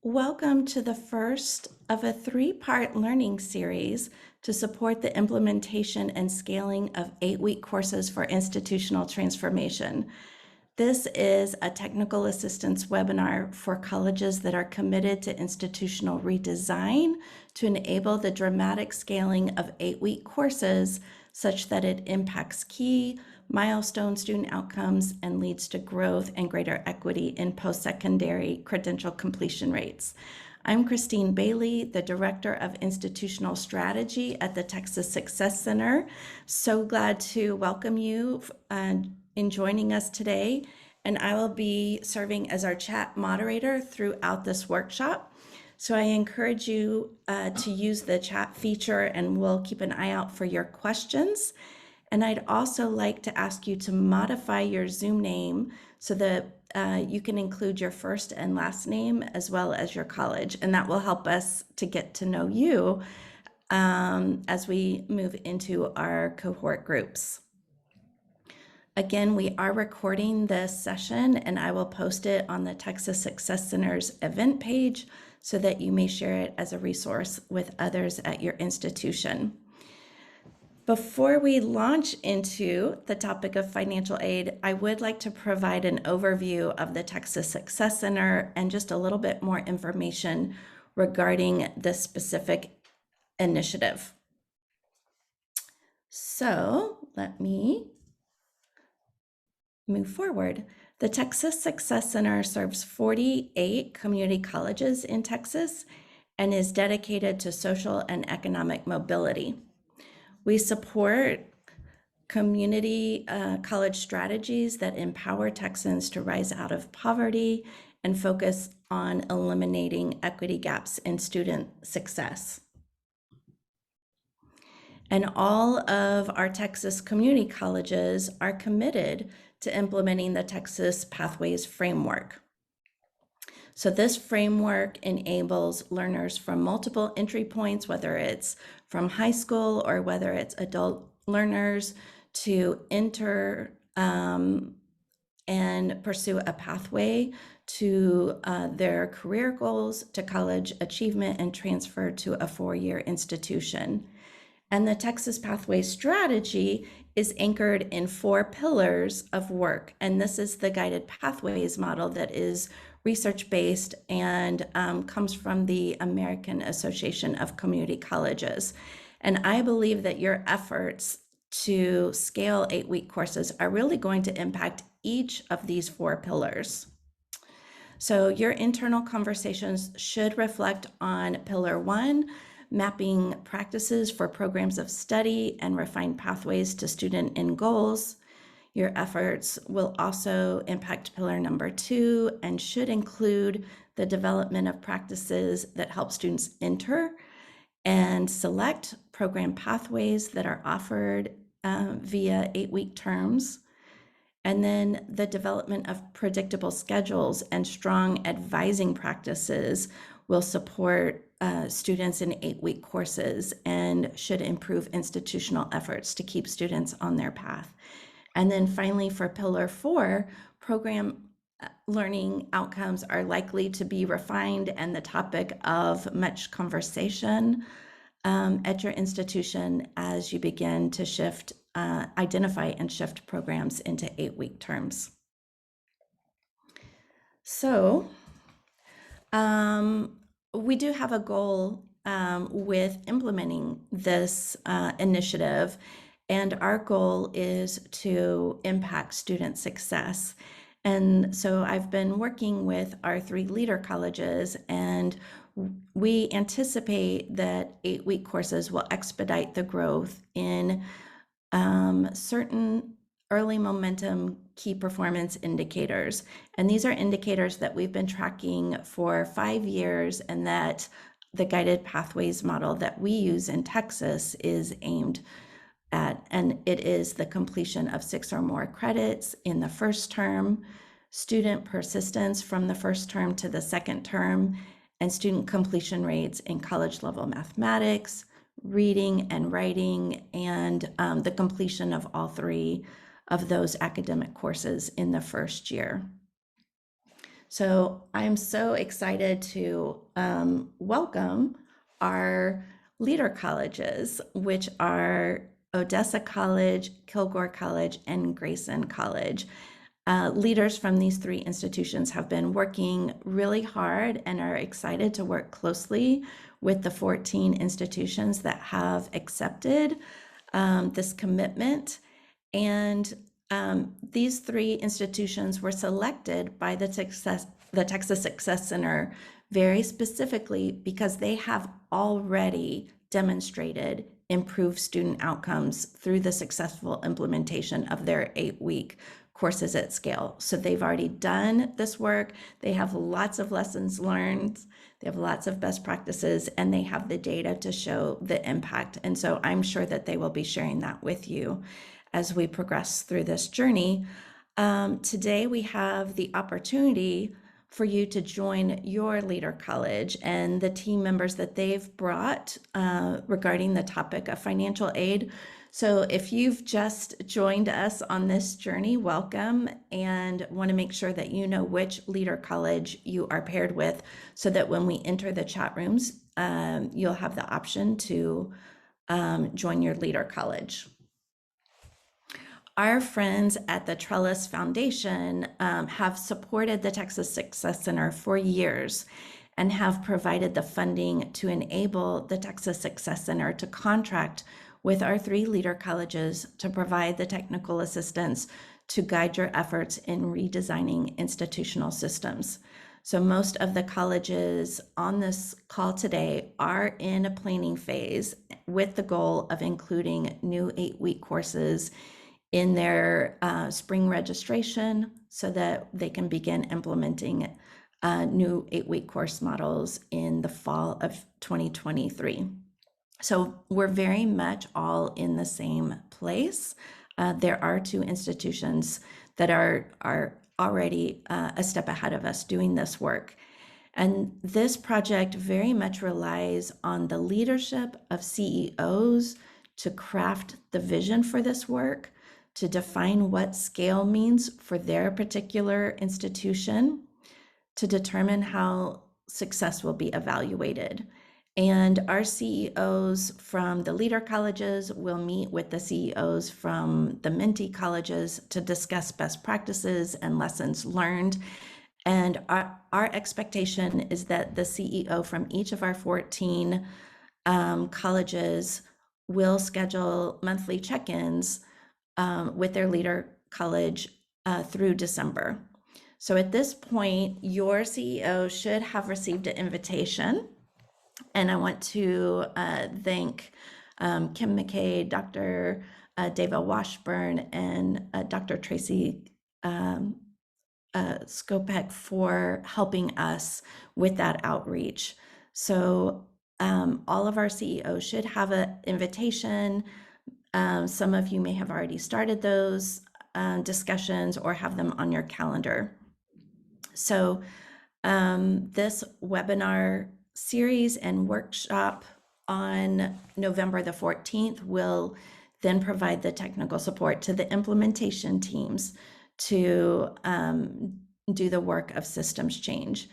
Welcome to the first of a three-part learning series to support the implementation and scaling of 8-week courses for institutional transformation. This is a technical assistance webinar for colleges that are committed to institutional redesign to enable the dramatic scaling of 8-week courses such that it impacts key milestone student outcomes and leads to growth and greater equity in post-secondary credential completion rates. I'm Christine Bailey, the Director of Institutional Strategy at the Texas Success Center. So glad to welcome you in joining us today, and I will be serving as our chat moderator throughout this workshop. So I encourage you to use the chat feature, and we'll keep an eye out for your questions. And I'd also like to ask you to modify your Zoom name so that you can include your first and last name as well as your college, and that will help us to get to know you as we move into our cohort groups. Again, we are recording this session, and I will post it on the Texas Success Center's event page so that you may share it as a resource with others at your institution. Before we launch into the topic of financial aid, I would like to provide an overview of the Texas Success Center and just a little bit more information regarding this specific initiative. So let me move forward. The Texas Success Center serves 48 community colleges in Texas and is dedicated to social and economic mobility. We support community college strategies that empower Texans to rise out of poverty and focus on eliminating equity gaps in student success. And all of our Texas community colleges are committed to implementing the Texas Pathways Framework. So this framework enables learners from multiple entry points, whether it's from high school or whether it's adult learners, to enter and pursue a pathway to their career goals, to college achievement, and transfer to a four-year institution. And the Texas Pathways strategy is anchored in 4 pillars of work. And this is the guided pathways model that is research-based and comes from the American Association of Community Colleges. And I believe that your efforts to scale 8-week courses are really going to impact each of these 4 pillars. So your internal conversations should reflect on Pillar 1, mapping practices for programs of study and refined pathways to student end goals. Your efforts will also impact pillar number 2 and should include the development of practices that help students enter and select program pathways that are offered via 8-week terms. And then the development of predictable schedules and strong advising practices will support students in 8-week courses and should improve institutional efforts to keep students on their path. And then finally, for Pillar 4, program learning outcomes are likely to be refined and the topic of much conversation at your institution as you begin to shift, identify and shift programs into 8-week terms. So we do have a goal with implementing this initiative, and our goal is to impact student success. And so I've been working with our 3 leader colleges, and we anticipate that 8-week courses will expedite the growth in certain early momentum key performance indicators. And these are indicators that we've been tracking for 5 years, and that the guided pathways model that we use in Texas is aimed at. And it is the completion of 6 or more credits in the first term, student persistence from the first term to the second term, and student completion rates in college level mathematics, reading and writing, and the completion of all 3 of those academic courses in the first year. So I'm so excited to welcome our leader colleges, which are Odessa College, Kilgore College, and Grayson College. Leaders from these three institutions have been working really hard and are excited to work closely with the 14 institutions that have accepted this commitment. And these three institutions were selected by the Texas Success Center very specifically because they have already demonstrated improved student outcomes through the successful implementation of their 8-week courses at scale. So they've already done this work. They have lots of lessons learned. They have lots of best practices, and they have the data to show the impact. And so I'm sure that they will be sharing that with you as we progress through this journey. Today, we have the opportunity for you to join your leader college and the team members that they've brought regarding the topic of financial aid. So if you've just joined us on this journey, welcome, and want to make sure that you know which leader college you are paired with so that when we enter the chat rooms, you'll have the option to join your leader college. Our friends at the Trellis Foundation have supported the Texas Success Center for years and have provided the funding to enable the Texas Success Center to contract with our three leader colleges to provide the technical assistance to guide your efforts in redesigning institutional systems. So most of the colleges on this call today are in a planning phase with the goal of including new 8-week courses in their spring registration so that they can begin implementing new 8-week course models in the fall of 2023. So we're very much all in the same place. There are two institutions that are already a step ahead of us doing this work. And this project very much relies on the leadership of CEOs to craft the vision for this work, to define what scale means for their particular institution, to determine how success will be evaluated. And our CEOs from the leader colleges will meet with the CEOs from the mentee colleges to discuss best practices and lessons learned. And our expectation is that the CEO from each of our 14 colleges will schedule monthly check-ins with their leader college through December. So at this point, your CEO should have received an invitation. And I want to thank Kim McKay, Dr. Deva Washburn, and Dr. Tracy Skopek for helping us with that outreach. So all of our CEOs should have an invitation. Some of you may have already started those discussions or have them on your calendar. So this webinar series and workshop on November the 14th will then provide the technical support to the implementation teams to do the work of systems change.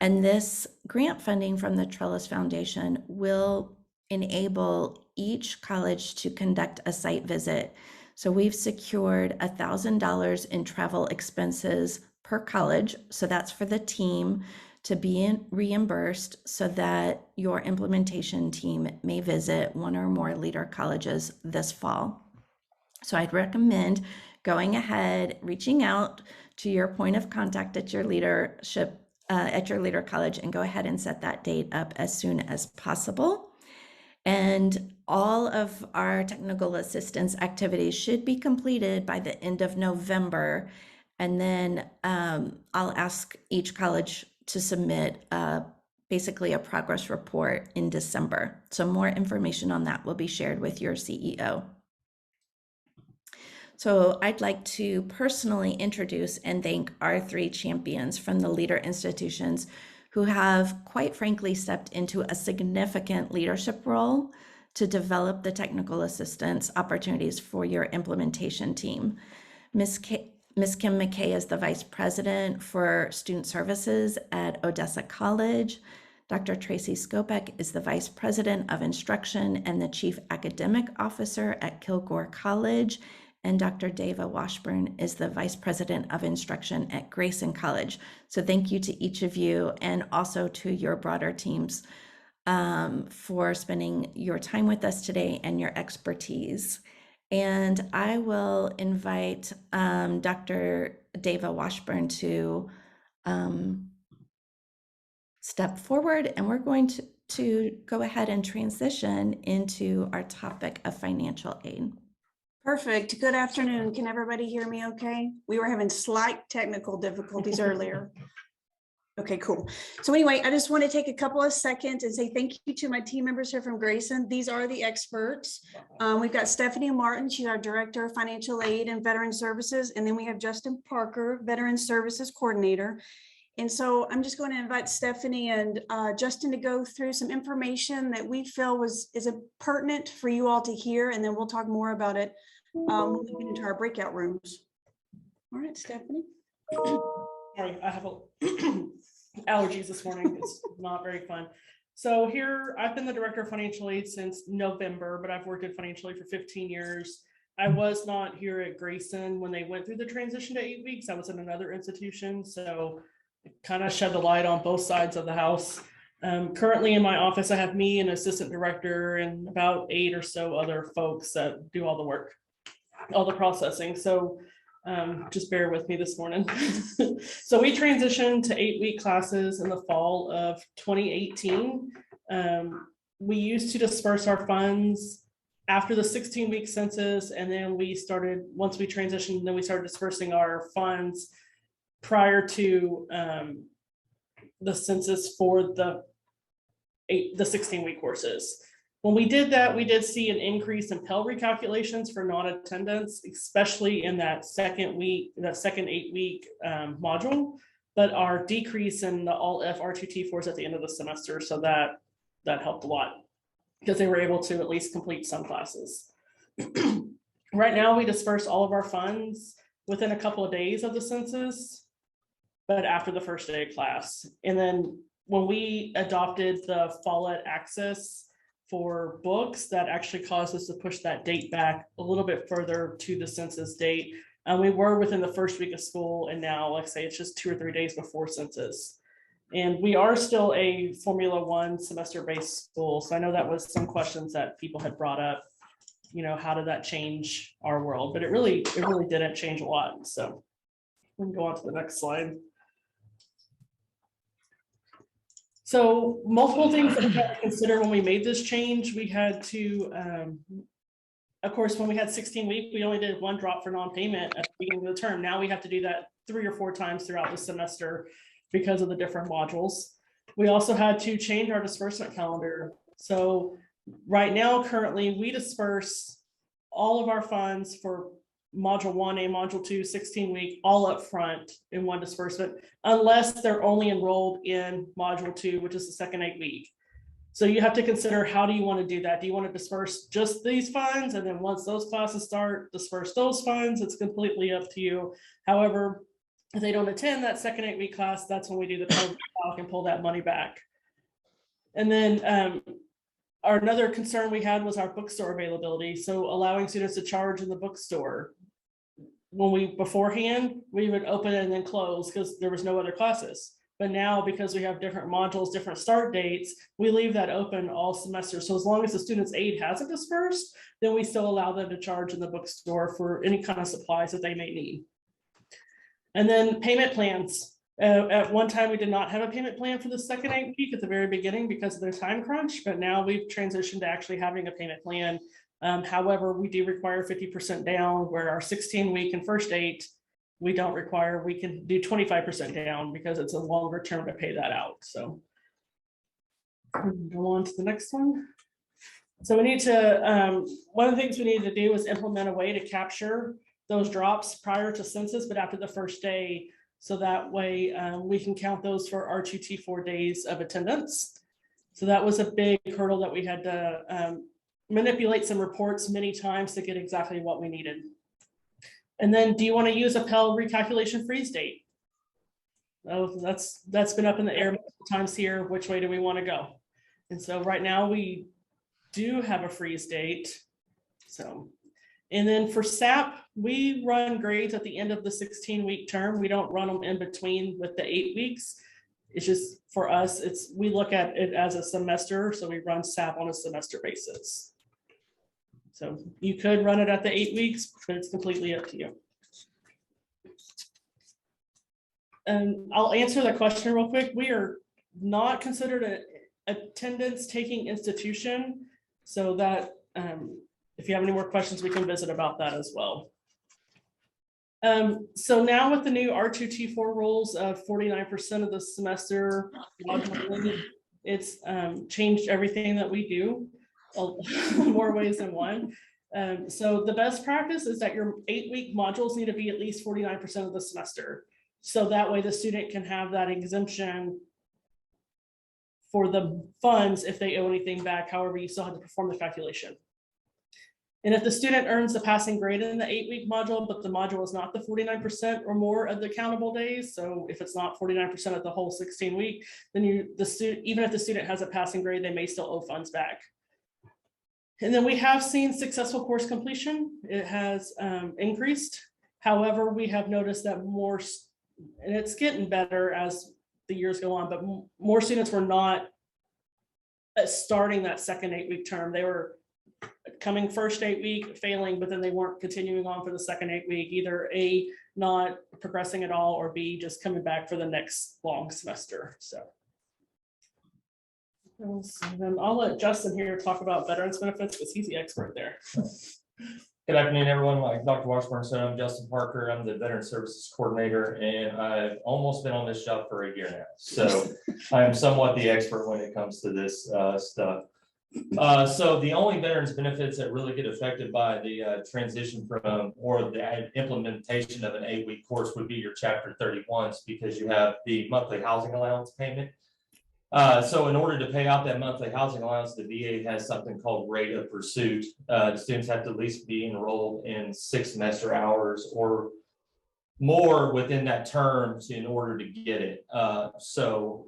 And this grant funding from the Trellis Foundation will enable each college to conduct a site visit. So we've secured $1,000 in travel expenses per college. So that's for the team to be reimbursed so that your implementation team may visit one or more leader colleges this fall. So I'd recommend going ahead, reaching out to your point of contact at your leadership, at your leader college, and go ahead and set that date up as soon as possible. And all of our technical assistance activities should be completed by the end of November. And then I'll ask each college to submit basically a progress report in December. So more information on that will be shared with your CEO. So I'd like to personally introduce and thank our three champions from the leader institutions who have, quite frankly, stepped into a significant leadership role to develop the technical assistance opportunities for your implementation team. Ms. Ms. Kim McKay is the Vice President for Student Services at Odessa College. Dr. Tracy Skopek is the Vice President of Instruction and the Chief Academic Officer at Kilgore College. And Dr. Deva Washburn is the Vice President of Instruction at Grayson College. So thank you to each of you and also to your broader teams for spending your time with us today and your expertise. And I will invite Dr. Deva Washburn to step forward, and we're going to go ahead and transition into our topic of financial aid. Perfect. Good afternoon. Can everybody hear me okay? We were having slight technical difficulties earlier. Okay, cool. So anyway, I just want to take a couple of seconds and say thank you to my team members here from Grayson. These are the experts. We've got Stephanie Martin. She's our Director of Financial Aid and Veteran Services. And then we have Justin Parker, Veteran Services Coordinator. And so I'm just going to invite Stephanie and Justin to go through some information that we feel is pertinent for you all to hear. And then we'll talk more about it when we get into our breakout rooms. All right, Stephanie. Sorry, I have allergies this morning. It's not very fun. So here, I've been the Director of Financial Aid since November, but I've worked in financial aid for 15 years. I was not here at Grayson when they went through the transition to 8 weeks. I was in another institution, so it kind of shed the light on both sides of the house. Currently in my office, I have me, an assistant director, and about 8 or so other folks that do all the work, all the processing. So just bear with me this morning. So we transitioned to 8-week classes in the fall of 2018. We used to disperse our funds after the 16-week census, and then once we transitioned, then we started dispersing our funds prior to the census for the 16-week courses. When we did that, we did see an increase in Pell recalculations for non-attendance, especially in that second 8-week module, but our decrease in the all F R2T4s at the end of the semester. So that helped a lot because they were able to at least complete some classes. Right now, we disperse all of our funds within a couple of days of the census, but after the first day of class. And then when we adopted the Follett access for books, that actually caused us to push that date back a little bit further to the census date. And we were within the first week of school, and now, like I say, it's just 2 or 3 days before census. And we are still a Formula 1 semester-based school. So I know that was some questions that people had brought up, how did that change our world? But it really didn't change a lot. So we can go on to the next slide. So multiple things that we had to consider when we made this change. We had to, of course, when we had 16-week, we only did 1 drop for non-payment at the beginning of the term. Now we have to do that 3 or 4 times throughout the semester because of the different modules. We also had to change our disbursement calendar. So right now, currently, we disperse all of our funds for module 1A, module 2, 16-week, all up front in one disbursement, unless they're only enrolled in module 2, which is the second 8-week. So you have to consider, how do you want to do that? Do you want to disperse just these funds, and then once those classes start, disperse those funds? It's completely up to you. However, if they don't attend that second 8-week class, that's when we do the calc and pull that money back. And then another concern we had was our bookstore availability. So allowing students to charge in the bookstore. When beforehand, we would open and then close because there was no other classes. But now, because we have different modules, different start dates, we leave that open all semester. So as long as the student's aid hasn't dispersed, then we still allow them to charge in the bookstore for any kind of supplies that they may need. And then payment plans. At one time, we did not have a payment plan for the second 8-week at the very beginning because of their time crunch, but now we've transitioned to actually having a payment plan. However, we do require 50% down, where our 16-week and first 8, we don't require. We can do 25% down because it's a longer term to pay that out. So go on to the next one. So we need to, one of the things we need to do is implement a way to capture those drops prior to census, but after the first day. So that way we can count those for our 2T4 days of attendance. So that was a big hurdle that we had to manipulate some reports many times to get exactly what we needed. And then do you want to use a Pell recalculation freeze date? Oh, that's been up in the air multiple times here. Which way do we want to go? And so right now we do have a freeze date. So, and then for SAP, we run grades at the end of the 16-week term. We don't run them in between with the 8 weeks. It's just for us, we look at it as a semester. So we run SAP on a semester basis. So you could run it at the 8 weeks, but it's completely up to you. And I'll answer that question real quick. We are not considered an attendance taking institution. So that if you have any more questions, we can visit about that as well. So now with the new R2T4 rules of 49% of the semester, it's changed everything that we do more ways than one. So the best practice is that your 8-week modules need to be at least 49% of the semester. So that way the student can have that exemption for the funds if they owe anything back. However, you still have to perform the calculation. And if the student earns the passing grade in the 8-week module, but the module is not the 49% or more of the countable days, so if it's not 49% of the whole 16-week, then even if the student has a passing grade, they may still owe funds back. And then we have seen successful course completion. It has increased. However, we have noticed that more, and it's getting better as the years go on, but more students were not starting that second 8-week term. They were coming first 8 week, failing, but then they weren't continuing on for the second 8 week, either A, not progressing at all, or B, just coming back for the next long semester. So and then I'll let Justin here talk about veterans benefits because he's the expert there. Good afternoon, everyone. Like Dr. Washburn said, I'm Justin Parker. I'm the Veteran Services Coordinator, and I've almost been on this job for a year now. So I am somewhat the expert when it comes to this stuff. So the only veterans benefits that really get affected by the transition from or the implementation of an 8-week course would be your Chapter 31s, because you have the monthly housing allowance payment. So in order to pay out that monthly housing allowance, the VA has something called rate of pursuit. Students have to at least be enrolled in 6 semester hours or more within that term in order to get it. So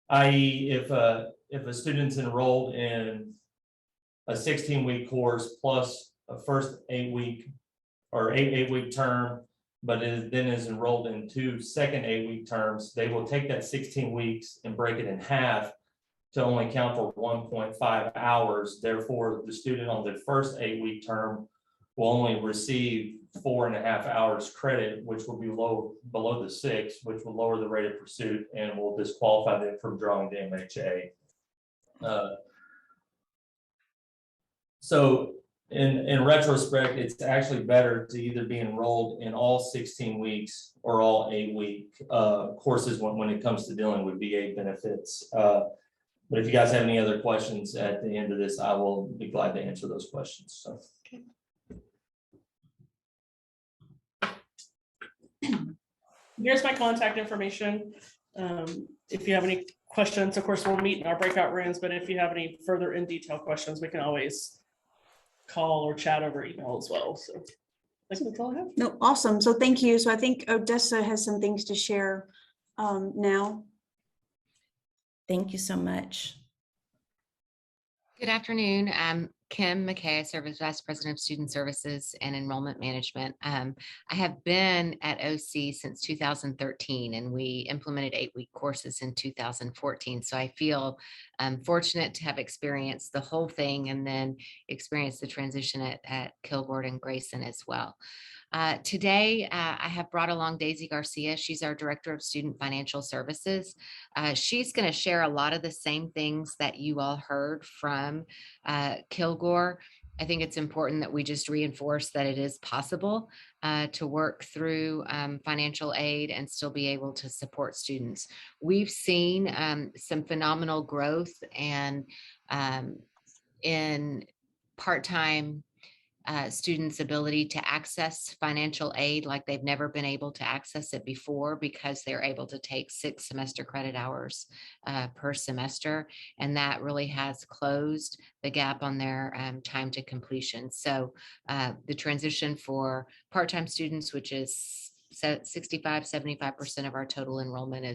i.e. if a student's enrolled in a 16-week course plus a first 8-week or eight-week term, but then is enrolled in 2 second 8-week terms, they will take that 16 weeks and break it in half to only count for 1.5 hours. Therefore, the student on the first 8-week term will only receive 4.5 hours credit, which will be below the 6, which will lower the rate of pursuit and will disqualify them from drawing the MHA. So in retrospect, it's actually better to either be enrolled in all 16 weeks or all 8-week courses when it comes to dealing with VA benefits. But if you guys have any other questions at the end of this, I will be glad to answer those questions. So. Here's my contact information. If you have any questions, of course, we'll meet in our breakout rooms, but if you have any further in detail questions, we can always call or chat over email as well. So I think that's all I have. No, awesome. So thank you. So I think Odessa has some things to share now. Thank you so much. Good afternoon. I'm Kim McKay. I serve as Vice President of Student Services and Enrollment Management. I have been at OC since 2013, and we implemented 8-week courses in 2014. So I feel fortunate to have experienced the whole thing and then experienced the transition at Kilgore and Grayson as well. Today, I have brought along Daisy Garcia. She's our Director of Student Financial Services. She's going to share a lot of the same things that you all heard from Kilgore. I think it's important that we just reinforce that it is possible to work through financial aid and still be able to support students. We've seen some phenomenal growth and in part-time students' ability to access financial aid like they've never been able to access it before, because they're able to take 6 semester credit hours per semester. And that really has closed the gap on their time to completion. So the transition for part-time students, which is 65-75% of our total enrollment,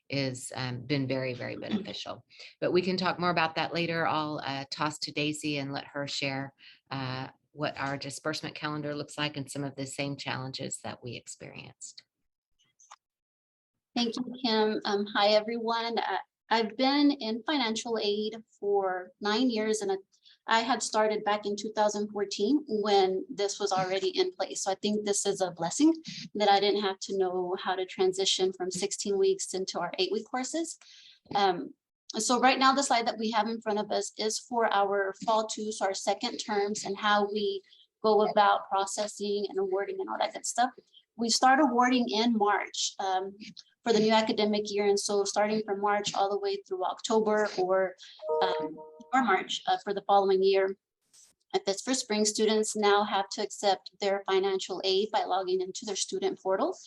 is been very, very beneficial. But we can talk more about that later. I'll toss to Daisy and let her share what our disbursement calendar looks like and some of the same challenges that we experienced. Thank you, Kim. Hi, everyone. I've been in financial aid for 9 years, and I had started back in 2014 when this was already in place. So I think this is a blessing that I didn't have to know how to transition from 16 weeks into our 8-week courses. So right now, the slide that we have in front of us is for our fall 2, so our second terms, and how we go about processing and awarding and all that good stuff. We start awarding in March for the new academic year. And so starting from March all the way through October or March for the following year. If it's for spring, students now have to accept their financial aid by logging into their student portal.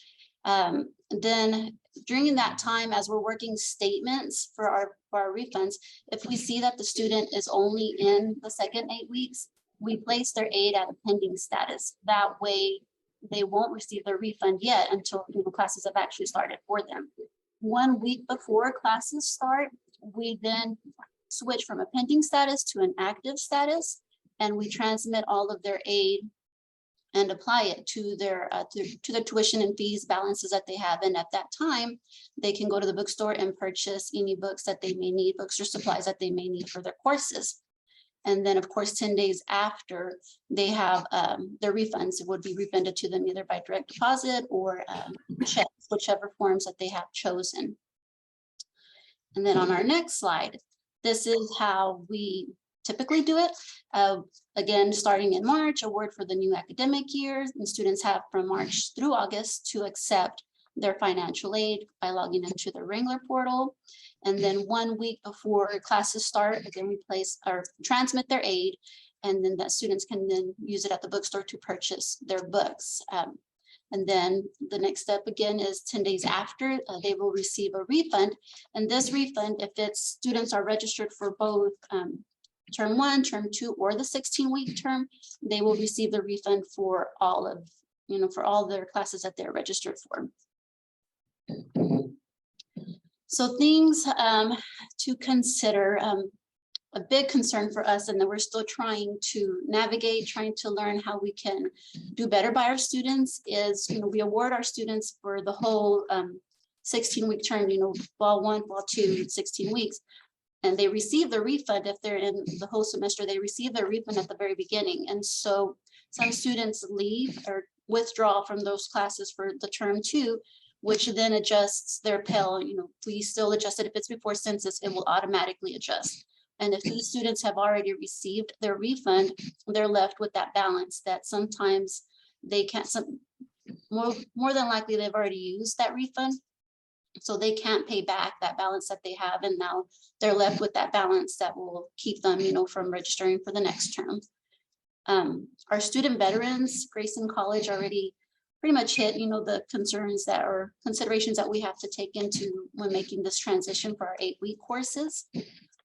Then during that time, as we're working statements for our refunds, if we see that the student is only in the second 8 weeks, we place their aid at a pending status. That way, they won't receive their refund yet until classes have actually started for them. 1 week before classes start, we then switch from a pending status to an active status, and we transmit all of their aid and apply it to their tuition and fees balances that they have. And at that time, they can go to the bookstore and purchase any books that they may need, books or supplies that they may need for their courses. And then, of course, 10 days after they have their refunds, it would be refunded to them either by direct deposit or checks, whichever forms that they have chosen. And then on our next slide, this is how we typically do it. Again, starting in March, award for the new academic year, and students have from March through August to accept their financial aid by logging into the Wrangler portal. And then 1 week before classes start, again, we place or transmit their aid, and then that students can then use it at the bookstore to purchase their books. And then the next step again is 10 days after, they will receive a refund. And this refund, if it's students are registered for both term 1, term 2, or the 16-week term, they will receive the refund for all of, for all their classes that they're registered for. So things to consider, a big concern for us, and that we're still trying to navigate, trying to learn how we can do better by our students is, we award our students for the whole 16-week term, fall 1, fall 2, 16 weeks. And they receive the refund if they're in the whole semester, they receive their refund at the very beginning. And so some students leave or withdraw from those classes for the term 2, which then adjusts their Pell. We still adjust it. If it's before census, it will automatically adjust. And if these students have already received their refund, they're left with that balance that sometimes they can't, more than likely they've already used that refund. So they can't pay back that balance that they have. And now they're left with that balance that will keep them, from registering for the next term. Our student veterans, Grayson College already pretty much hit, the concerns that are considerations that we have to take into when making this transition for our 8-week courses.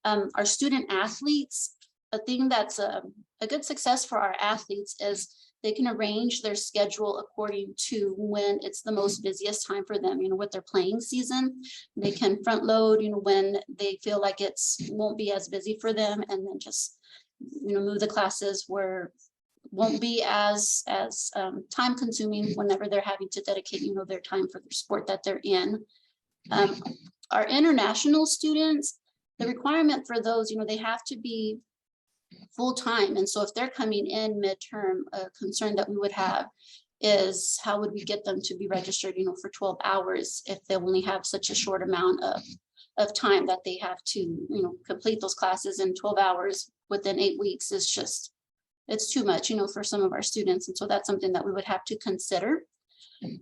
Our student athletes, a thing that's a good success for our athletes is they can arrange their schedule according to when it's the most busiest time for them, with their playing season. They can front load, when they feel like won't be as busy for them, and then just, move the classes where won't be as time consuming whenever they're having to dedicate, their time for their sport that they're in. Our international students, the requirement for those, they have to be full-time. And so if they're coming in midterm, a concern that we would have is how would we get them to be registered, for 12 hours if they only have such a short amount of time that they have to, complete those classes in 12 hours within 8 weeks is just, it's too much, for some of our students. And so that's something that we would have to consider.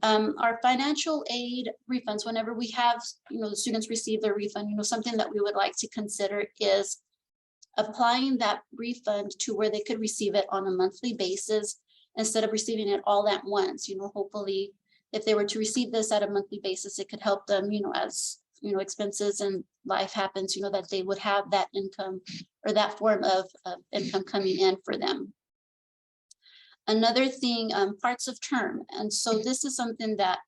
Our financial aid refunds, whenever we have, the students receive their refund, something that we would like to consider is applying that refund to where they could receive it on a monthly basis instead of receiving it all at once. Hopefully if they were to receive this at a monthly basis, it could help them, as expenses and life happens, that they would have that income or that form of income coming in for them. Another thing, parts of term. And so this is something that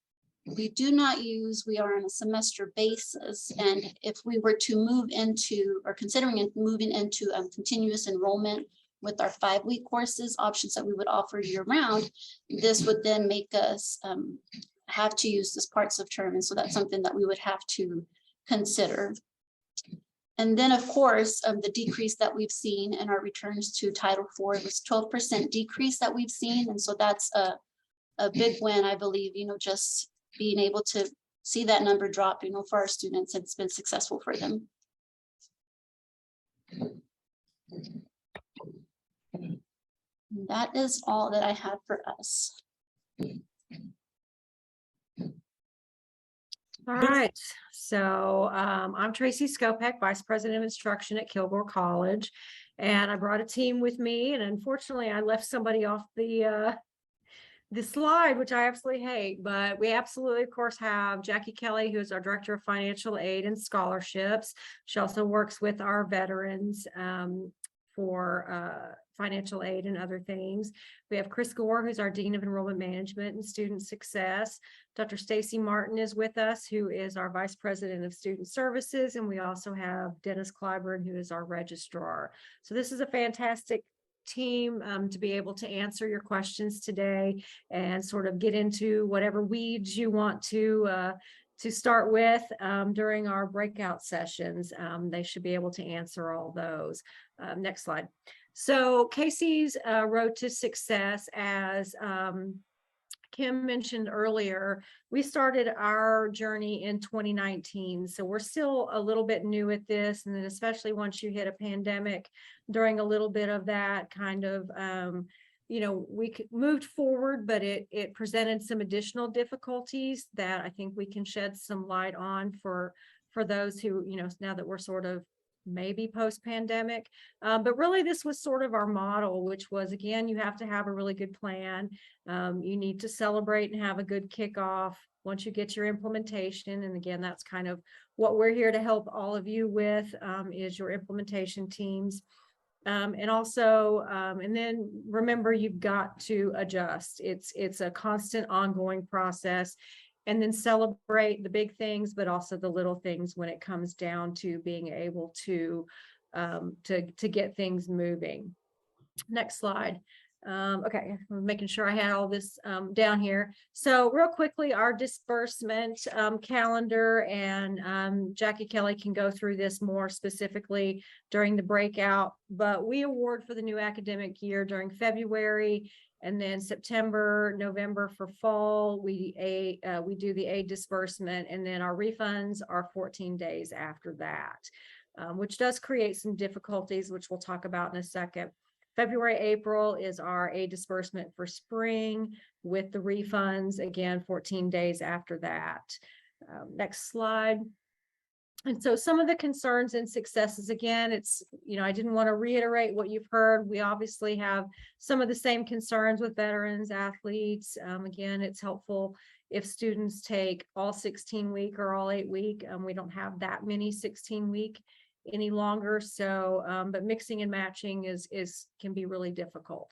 we do not use. We are on a semester basis. And if we were to move into or considering moving into continuous enrollment with our 5-week courses, options that we would offer year round, this would then make us have to use this parts of term. And so that's something that we would have to consider. And then, of course, the decrease that we've seen in our returns to Title IV was 12% decrease that we've seen. And so that's a big win, I believe, just being able to see that number drop, for our students. It's been successful for them. And that is all that I have for us. All right, so I'm Tracy Skopek, Vice President of Instruction at Kilgore College, and I brought a team with me, and unfortunately I left somebody off the slide, which I absolutely hate, but we absolutely, of course, have Jackie Kelly, who is our Director of Financial Aid and Scholarships. She also works with our veterans for financial aid and other things. We have Chris Gore, who's our Dean of Enrollment Management and Student Success. Dr. Stacy Martin is with us, who is our Vice President of Student Services. And we also have Dennis Clyburn, who is our Registrar. So this is a fantastic team to be able to answer your questions today and sort of get into whatever weeds you want to start with during our breakout sessions. They should be able to answer all those. Next slide. So Casey's Road to Success, as Kim mentioned earlier, we started our journey in 2019. So we're still a little bit new at this. And then especially once you hit a pandemic, during a little bit of that kind of, we moved forward, but it presented some additional difficulties that I think we can shed some light on for those who, now that we're sort of maybe post-pandemic, but really this was sort of our model, which was, again, you have to have a really good plan. You need to celebrate and have a good kickoff once you get your implementation. And again, that's kind of what we're here to help all of you with, is your implementation teams. And also, and then remember, you've got to adjust. It's a constant ongoing process. And then celebrate the big things, but also the little things when it comes down to being able to get things moving. Next slide. Okay, I'm making sure I had all this down here. So real quickly, our disbursement calendar, and Jackie Kelly can go through this more specifically during the breakout, but we award for the new academic year during February. And then September, November for fall, we do the aid disbursement, and then our refunds are 14 days after that, which does create some difficulties, which we'll talk about in a second. February, April is our aid disbursement for spring with the refunds, again, 14 days after that. Next slide. And so some of the concerns and successes, again, it's, I didn't want to reiterate what you've heard. We obviously have some of the same concerns with veterans, athletes. Again, it's helpful if students take all 16-week or all 8-week. We don't have that many 16-week any longer. So, but mixing and matching can be really difficult.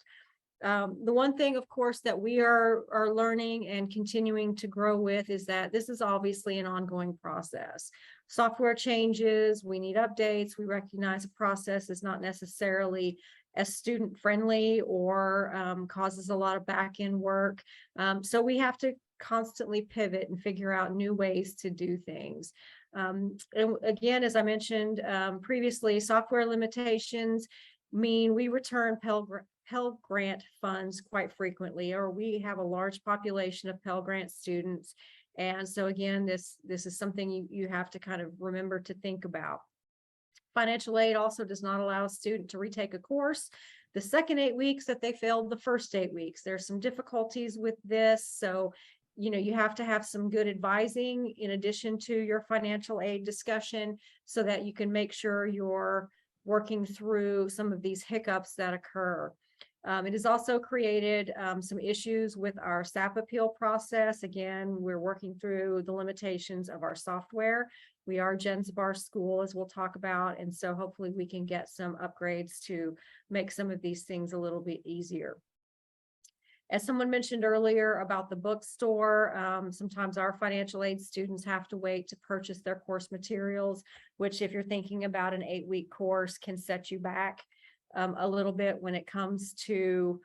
The one thing, of course, that we are learning and continuing to grow with is that this is obviously an ongoing process. Software changes, we need updates. We recognize a process is not necessarily as student friendly or causes a lot of back end work. So we have to constantly pivot and figure out new ways to do things. And again, as I mentioned previously, software limitations mean we return Pell Grant funds quite frequently, or we have a large population of Pell Grant students. And so again, this is something you have to kind of remember to think about. Financial aid also does not allow a student to retake a course the second 8 weeks that they failed the first 8 weeks. There's some difficulties with this. So, you have to have some good advising in addition to your financial aid discussion so that you can make sure your working through some of these hiccups that occur. It has also created some issues with our SAP appeal process. Again, we're working through the limitations of our software. We are Gensbar School, as we'll talk about, and so hopefully we can get some upgrades to make some of these things a little bit easier. As someone mentioned earlier about the bookstore, sometimes our financial aid students have to wait to purchase their course materials, which if you're thinking about an 8-week course can set you back a little bit when it comes to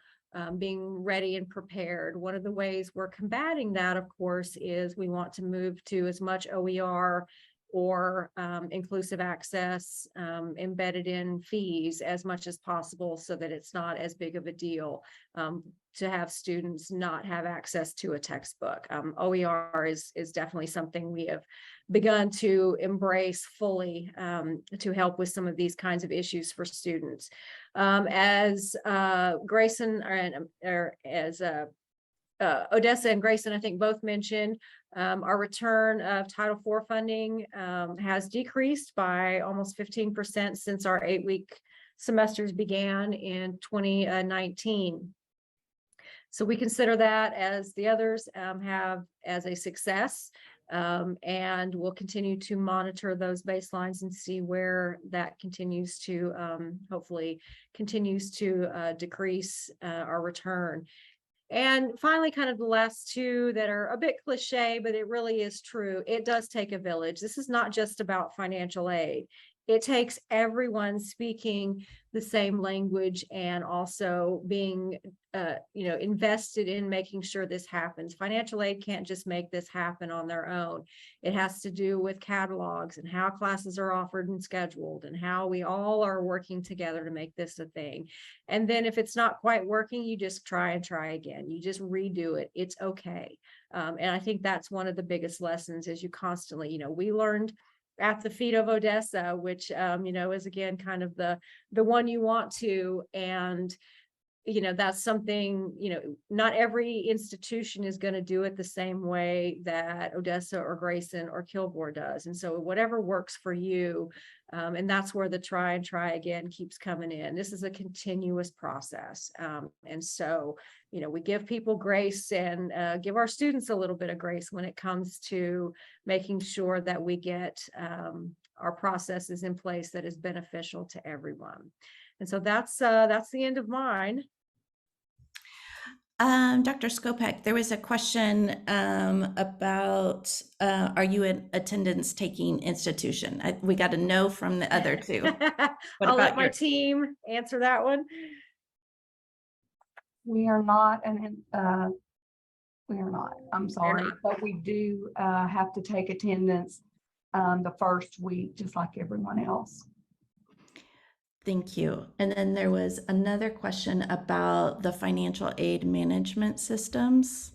being ready and prepared. One of the ways we're combating that, of course, is we want to move to as much OER or inclusive access embedded in fees as much as possible so that it's not as big of a deal to have students not have access to a textbook. OER is definitely something we have begun to embrace fully to help with some of these kinds of issues for students. As Grayson Odessa and Grayson, I think both mentioned, our return of Title IV funding has decreased by almost 15% since our 8-week semesters began in 2019. So we consider that, as the others have, as a success, and we'll continue to monitor those baselines and see where that continues to hopefully continues to decrease our return. And finally, kind of the last two that are a bit cliche, but it really is true. It does take a village. This is not just about financial aid. It takes everyone speaking the same language and also being, invested in making sure this happens. Financial aid can't just make this happen on their own. It has to do with catalogs and how classes are offered and scheduled and how we all are working together to make this a thing. And then if it's not quite working, you just try and try again. You just redo it. It's okay. And I think that's one of the biggest lessons is you constantly, we learned at the feet of Odessa, which, is again, kind of the one you want to, and, that's something, not every institution is going to do it the same way that Odessa or Grayson or Kilgore does. And so whatever works for you, and that's where the try and try again keeps coming in. This is a continuous process. And so, we give people grace and give our students a little bit of grace when it comes to making sure that we get our processes in place that is beneficial to everyone. And so that's the end of mine. Dr. Skopek, there was a question about are you an attendance taking institution? We got a no from the other two. I'll let my team answer that one. We are not, we are not, I'm sorry, but we do have to take attendance the first week, just like everyone else. Thank you. And then there was another question about the financial aid management systems.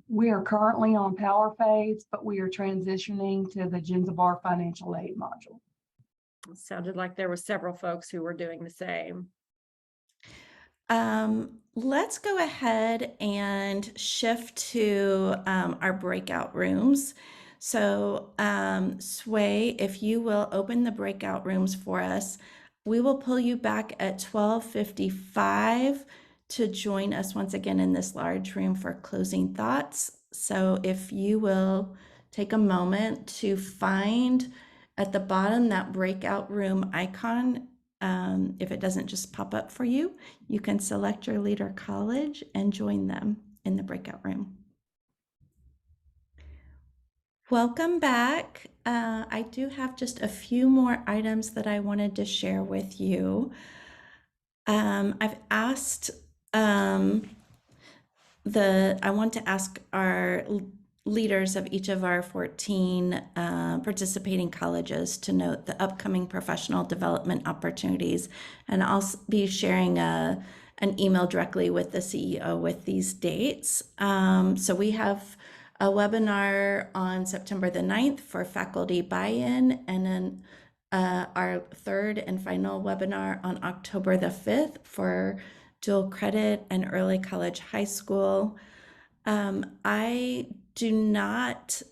We are currently on PowerPhase, but we are transitioning to the Gensbar financial aid module. It sounded like there were several folks who were doing the same. Let's go ahead and shift to our breakout rooms. So Sway, if you will open the breakout rooms for us, we will pull you back at 12:55 to join us once again in this large room for closing thoughts. So if you will take a moment to find at the bottom that breakout room icon, if it doesn't just pop up for you, you can select your leader college and join them in the breakout room. Welcome back. I do have just a few more items that I wanted to share with you. I've asked I want to ask our leaders of each of our 14 participating colleges to note the upcoming professional development opportunities. And I'll be sharing an email directly with the CEO with these dates. So we have a webinar on September the 9th for faculty buy-in, and then our third and final webinar on October the 5th for dual credit and early college high school. I do not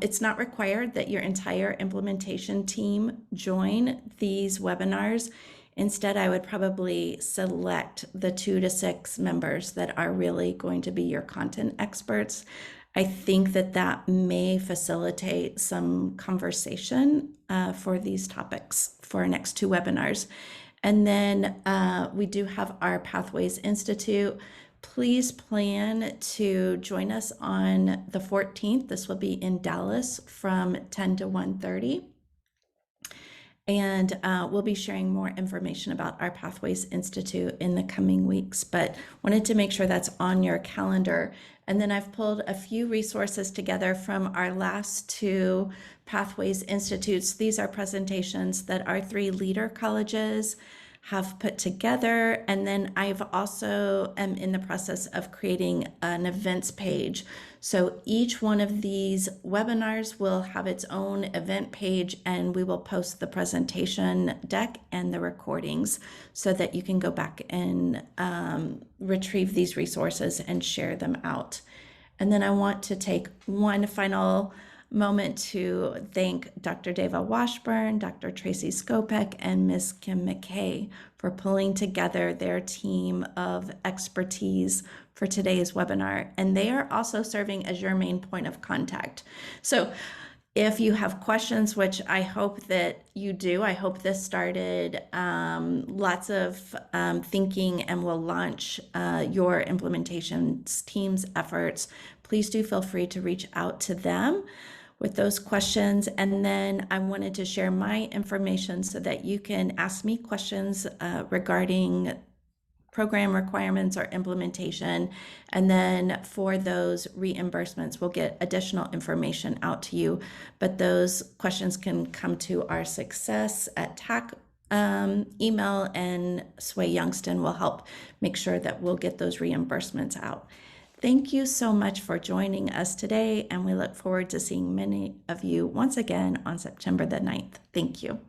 it's not required that your entire implementation team join these webinars. Instead, I would probably select the 2 to 6 members that are really going to be your content experts. I think that that may facilitate some conversation for these topics for our next 2 webinars. And then we do have our Pathways Institute. Please plan to join us on the 14th. This will be in Dallas from 10 to 1:30. And we'll be sharing more information about our Pathways Institute in the coming weeks, but wanted to make sure that's on your calendar. And then I've pulled a few resources together from our last 2 Pathways Institutes. These are presentations that our 3 leader colleges have put together. And then I've also am in the process of creating an events page. So each one of these webinars will have its own event page, and we will post the presentation deck and the recordings so that you can go back and retrieve these resources and share them out. And then I want to take one final moment to thank Dr. Deva Washburn, Dr. Tracy Skopek, and Ms. Kim McKay for pulling together their team of expertise for today's webinar. And they are also serving as your main point of contact. So if you have questions, which I hope that you do, I hope this started lots of thinking and will launch your implementation team's efforts, please do feel free to reach out to them with those questions. And then I wanted to share my information so that you can ask me questions regarding program requirements or implementation. And then for those reimbursements, we'll get additional information out to you. But those questions can come to our success@TAC email, and Sway Youngston will help make sure that we'll get those reimbursements out. Thank you so much for joining us today, and we look forward to seeing many of you once again on September the 9th. Thank you.